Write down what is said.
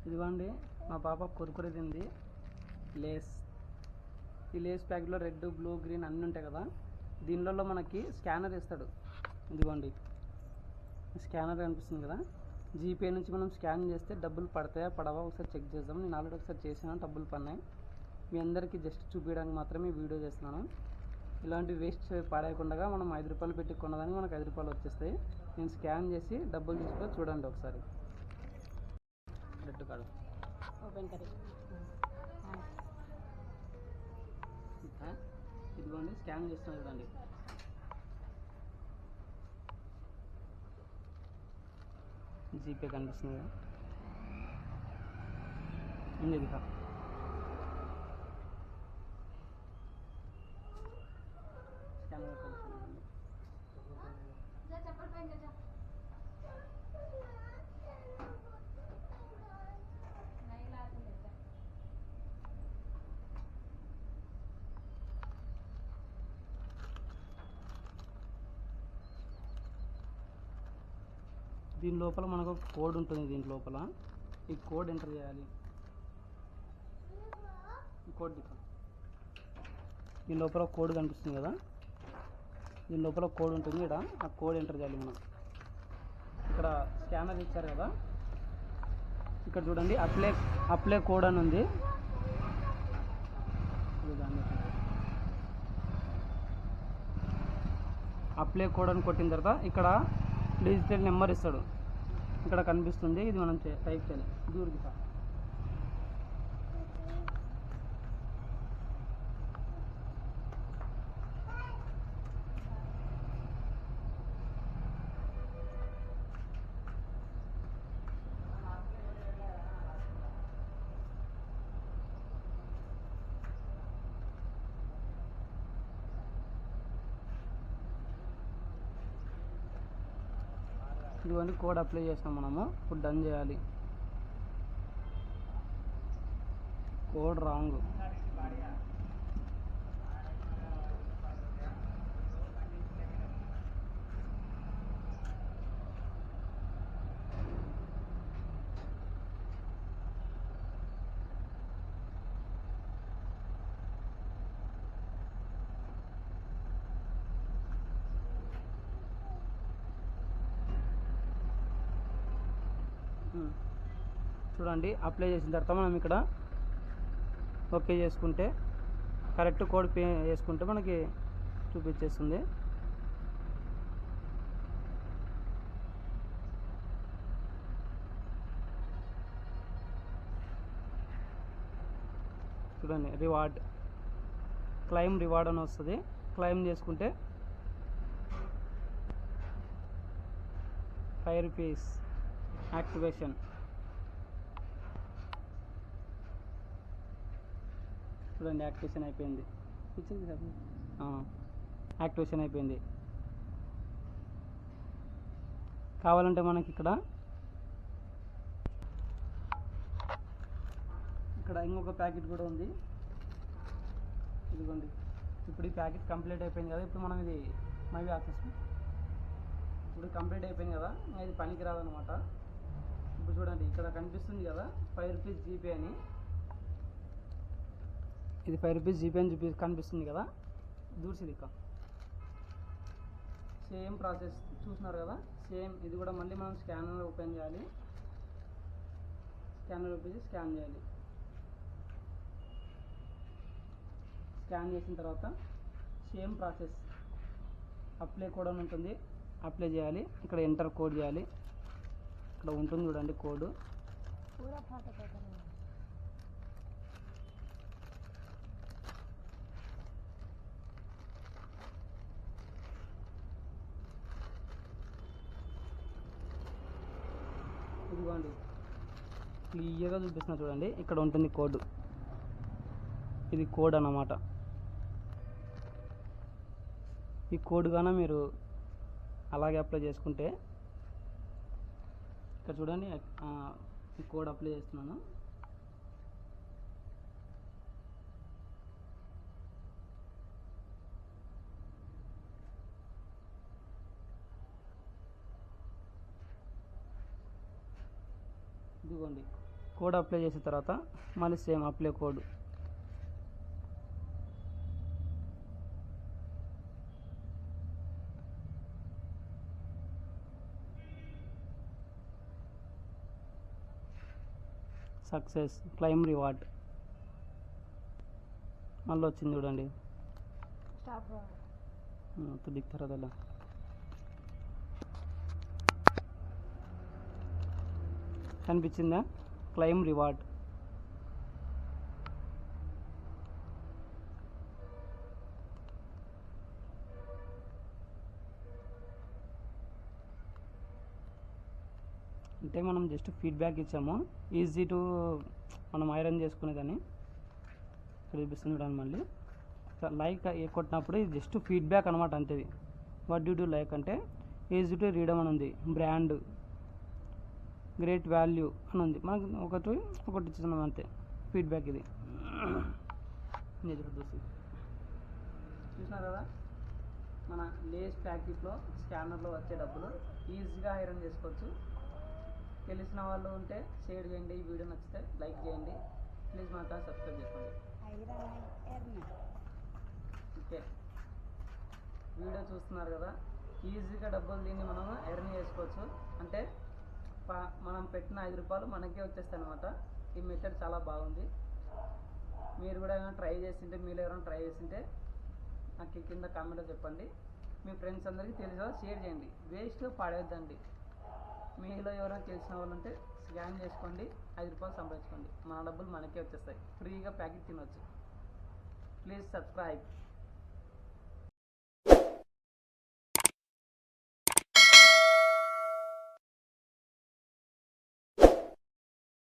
ఇదిగోండి మా పాప కుర్కురే తింది, లేస్. ఈ లేస్ ప్యాకెట్లో రెడ్, బ్లూ, గ్రీన్ అన్నీ ఉంటాయి కదా. దీనిలో మనకి స్కానర్ ఇస్తాడు. ఇదిగోండి స్కానర్ కనిపిస్తుంది కదా. జీపే నుంచి మనం స్కాన్ చేస్తే డబ్బులు పడతాయా పడవా ఒకసారి చెక్ చేద్దాం. నేను ఆల్రెడీ ఒకసారి చేసాను, డబ్బులు పడినాయి. మీ అందరికీ జస్ట్ చూపించడానికి మాత్రమే వీడియో చేస్తున్నాను. ఇలాంటి వేస్ట్ పాడేయకుండా మనం 5 రూపాయలు పెట్టి కొన్నదానికి మనకు 5 రూపాయలు వచ్చేస్తాయి. నేను స్కాన్ చేసి డబ్బులు తీసుకొని చూడండి ఒకసారి. Red card open curry. ఇదిగోండి స్కాన్ చేస్తాను చూడండి. జీపే కనిపిస్తుంది కదా, ఉంది ఇది. స్కానర్ కనిపిస్తుంది. దీని లోపల మనకు కోడ్ ఉంటుంది. దీని లోపల ఈ కోడ్ ఎంటర్ చేయాలి. ఈ కోడ్ దీని లోపల కోడ్ కనిపిస్తుంది కదా, దీని లోపల కోడ్ ఉంటుంది ఇక్కడ. ఆ కోడ్ ఎంటర్ చేయాలి మనం. ఇక్కడ స్కానర్ ఇచ్చారు కదా, ఇక్కడ చూడండి అప్లై కోడ్ అని ఉంది. అప్లై కోడ్ అని కొట్టిన తర్వాత ఇక్కడ డిజిటల్ నెంబర్ ఇస్తాడు, ఇక్కడ కనిపిస్తుంది. ఇది మనం టైప్ చేయాలి. దూరికి సార్ ఇదిగోండి కోడ్ అప్లై చేస్తాం మనము. ఇప్పుడు డన్ చేయాలి. Code wrong. చూడండి అప్లై చేసిన తర్వాత మనం ఇక్కడ ఓకే చేసుకుంటే కరెక్ట్ కోడ్ పే చేసుకుంటే మనకి చూపించేస్తుంది. చూడండి క్లైమ్ రివార్డ్ అని వస్తుంది. క్లైమ్ చేసుకుంటే 5 రూపీస్ యాక్టివేషన్. చూడండి యాక్టివేషన్ అయిపోయింది. యాక్టివేషన్ అయిపోయింది. కావాలంటే మనకి ఇక్కడ ఇంకొక ప్యాకెట్ కూడా ఉంది. ఇదిగోండి ఇప్పుడు ఈ ప్యాకెట్ కంప్లీట్ అయిపోయింది కదా. ఇప్పుడు మనం ఇది మళ్ళీ ఆఫీస్ ఇప్పుడు కంప్లీట్ అయిపోయింది కదా, ఇది పనికి రాదనమాట. ఇప్పుడు చూడండి ఇక్కడ కనిపిస్తుంది కదా 5 రూపీస్ జీపే అని. ఇది 5 రూపీస్ జీపే అని కనిపిస్తుంది కదా. దూర్సిదిక్క సేమ్ ప్రాసెస్ చూస్తున్నారు కదా, సేమ్ ఇది కూడా మళ్ళీ మనం స్కానర్ ఓపెన్ చేయాలి. స్కానర్ ఓపెన్ చేసి స్కాన్ చేయాలి. స్కాన్ చేసిన తర్వాత సేమ్ ప్రాసెస్ అప్లై కోడ్ అని ఉంటుంది, అప్లై చేయాలి. ఇక్కడ ఎంటర్ కోడ్ చేయాలి. ఇక్కడ ఉంటుంది చూడండి కోడ్. ఇదిగోండి క్లియర్గా చూపిస్తున్నా చూడండి. ఇక్కడ ఉంటుంది కోడ్. ఇది కోడ్ అన్నమాట. ఈ కోడ్ గాన మీరు అలాగే అప్లై చేసుకుంటే ఇక్కడ చూడండి ఈ కోడ్ అప్లై చేస్తున్నాను. ఇదిగోండి కోడ్ అప్లై చేసిన తర్వాత మళ్ళీ same apply code. Success claim reward మళ్ళీ వచ్చింది చూడండి. దిగుతారా అలా కనిపించిందా? Claim reward. అంటే మనం జస్ట్ ఫీడ్బ్యాక్ ఇచ్చాము, ఈజీ టు మనం ఐరన్ చేసుకునేదని చూపిస్తుంది చూడండి. మళ్ళీ లైక్ కొట్టినప్పుడు ఇది జస్ట్ ఫీడ్బ్యాక్ అనమాట అంతే. వాట్ డ్యూ టు లైక్ అంటే ఈజీ టు రీడమ్ అని ఉంది, బ్రాండ్, గ్రేట్ వాల్యూ అని ఉంది. మనకు ఒకటి ఇచ్చున్నాం అంతే ఫీడ్బ్యాక్. ఇది చూసినారు కదా, మన లేస్ ప్యాకెట్లో స్కానర్లో వచ్చే డబ్బులు ఈజీగా ఐరన్ చేసుకోవచ్చు. తెలిసిన వాళ్ళు ఉంటే షేర్ చేయండి, ఈ వీడియో నచ్చితే లైక్ చేయండి, ప్లీజ్ మా ఛానల్ సబ్స్క్రైబ్ చేసుకోండి. ఓకే, వీడియో చూస్తున్నారు కదా, ఈజీగా డబ్బులు దీన్ని మనం ఎర్న్ చేసుకోవచ్చు. అంటే మనం పెట్టిన 5 రూపాయలు మనకే వచ్చేస్తాయి అనమాట. ఈ మెథడ్ చాలా బాగుంది. మీరు కూడా ఏమైనా ట్రై చేసింటే, మీరు ఎవరైనా ట్రై చేసింటే నాకు కింద కామెంట్లో చెప్పండి. మీ ఫ్రెండ్స్ అందరికీ తెలిసేలా షేర్ చేయండి, వేస్ట్గా పాడేద్దండి. మీలో ఎవరైనా తెలిసిన వాళ్ళు ఉంటే స్కాన్ చేసుకోండి, 5 రూపాయలు సంపాదించుకోండి. మన డబ్బులు మనకే వచ్చేస్తాయి, ఫ్రీగా ప్యాకెట్ తినవచ్చు. Please subscribe.